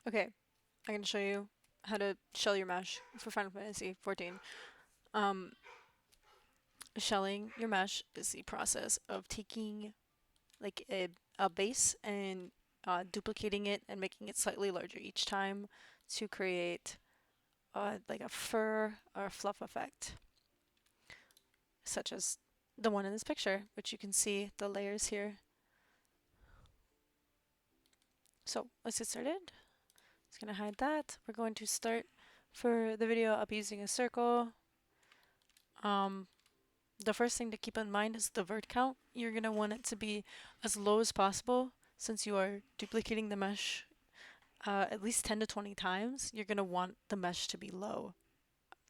Okay, I'm gonna show you how to shell your mesh for Final Fantasy 14. Um, Shelling your mesh is the process of taking like a base and duplicating it and making it slightly larger each time to create like a fur or fluff effect, such as the one in this picture, which you can see the layers here. So let's get started. Just gonna hide that. We're going to start for the video up using a circle. Um, the first thing to keep in mind is the vert count. You're gonna want it to be as low as possible since you are duplicating the mesh at least 10 to 20 times. You're gonna want the mesh to be low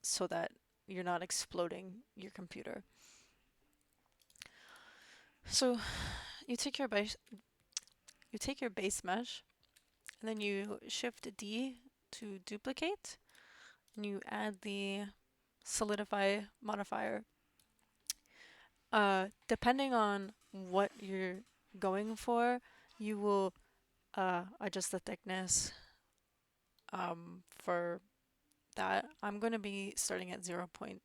so that you're not exploding your computer. So you take your base mesh and then you shift D to duplicate and you add the solidify modifier. Depending on what you're going for, you will adjust the thickness for that. I'm going to be starting at 0.1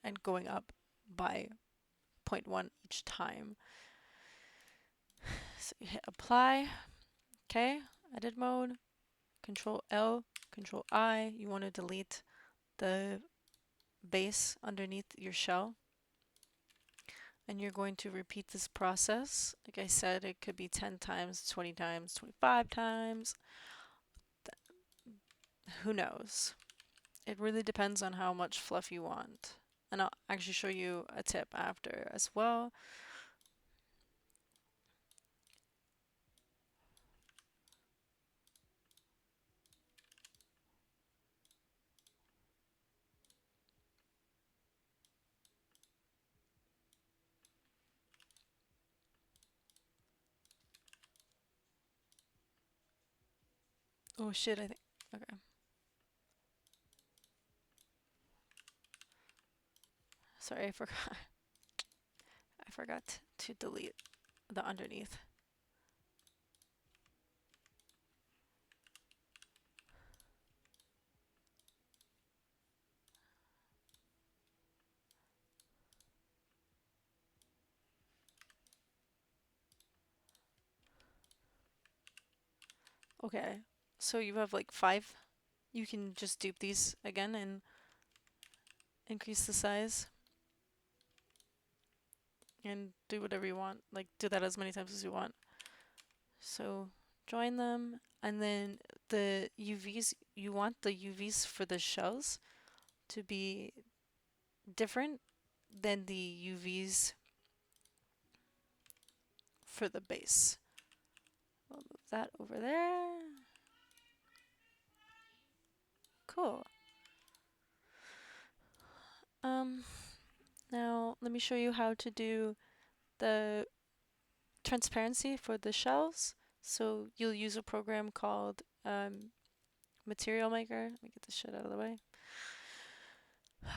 and going up by 0.1 each time. So you hit apply, okay, edit mode, control L, control I. You want to delete the base underneath your shell. And you're going to repeat this process. Like I said, it could be 10 times, 20 times, 25 times. Who knows? It really depends on how much fluff you want. And I'll actually show you a tip after as well. Oh shit, I think, okay. Sorry, I forgot. I forgot to delete the underneath. Okay, so you have like 5. You can just dupe these again and increase the size and do whatever you want. Like do that as many times as you want. So join them, and then the UVs, you want the UVs for the shells to be different than the UVs for the base. We'll move that over there. Cool. Now let me show you how to do the transparency for the shells. So you'll use a program called Material Maker. Let me get this shit out of the way.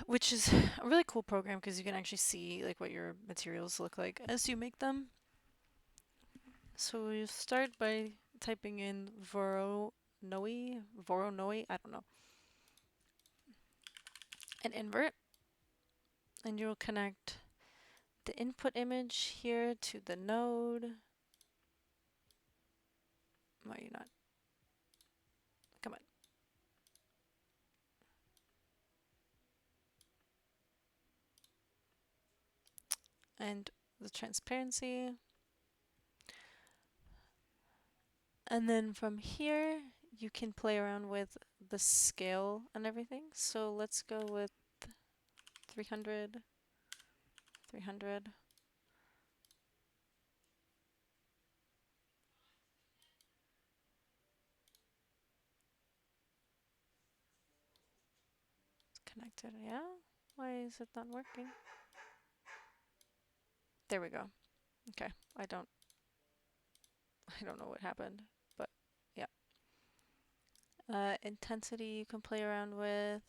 Which is a really cool program because you can actually see like what your materials look like as you make them. So you start by typing in Voronoi, I don't know, and invert, and you'll connect the input image here to the node. Why are you not? Come on. And the transparency. And then from here, you can play around with the scale and everything. So let's go with 300, 300. It's connected, yeah? Why is it not working? There we go. Okay, I don't know what happened, but yeah. Intensity you can play around with,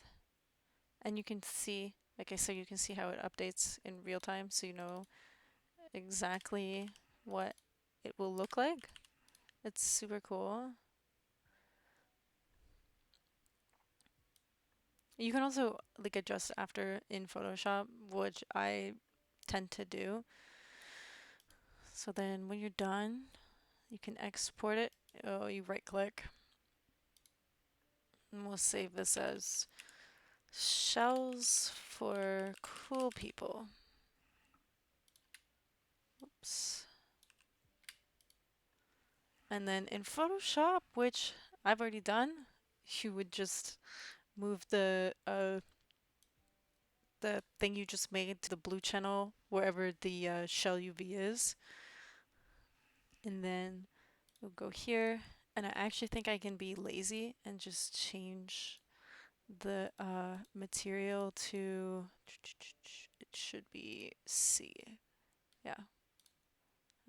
and you can see, like I said, you can see how it updates in real time, so you know exactly what it will look like. It's super cool. You can also like adjust after in Photoshop, which I tend to do. So then when you're done, you can export it. Oh, you right click. And we'll save this as shells for cool people. Oops. And then in Photoshop, which I've already done, you would just move the thing you just made to the blue channel wherever the shell UV is. And then we'll go here. And I actually think I can be lazy and just change the material to, it should be C. Yeah,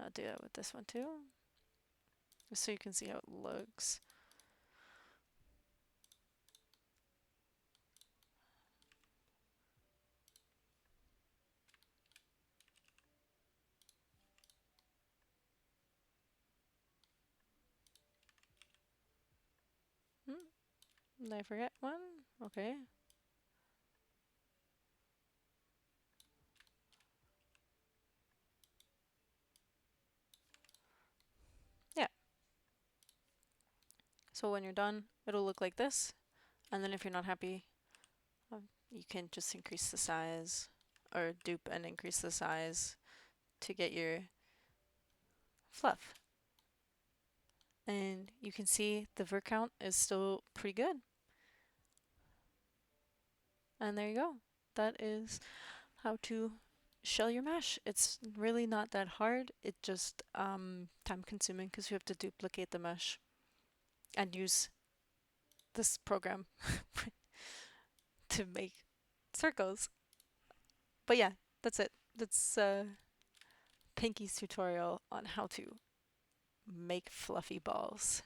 I'll do that with this one too, just so you can see how it looks. Did I forget one? Okay. Yeah. So when you're done, it'll look like this. And then if you're not happy, you can just increase the size or dupe and increase the size to get your fluff. And you can see the ver count is still pretty good. And there you go. That is how to shell your mesh. It's really not that hard. It just time consuming because you have to duplicate the mesh and use this program to make circles. But yeah, that's it. That's Pinky's tutorial on how to make fluffy balls.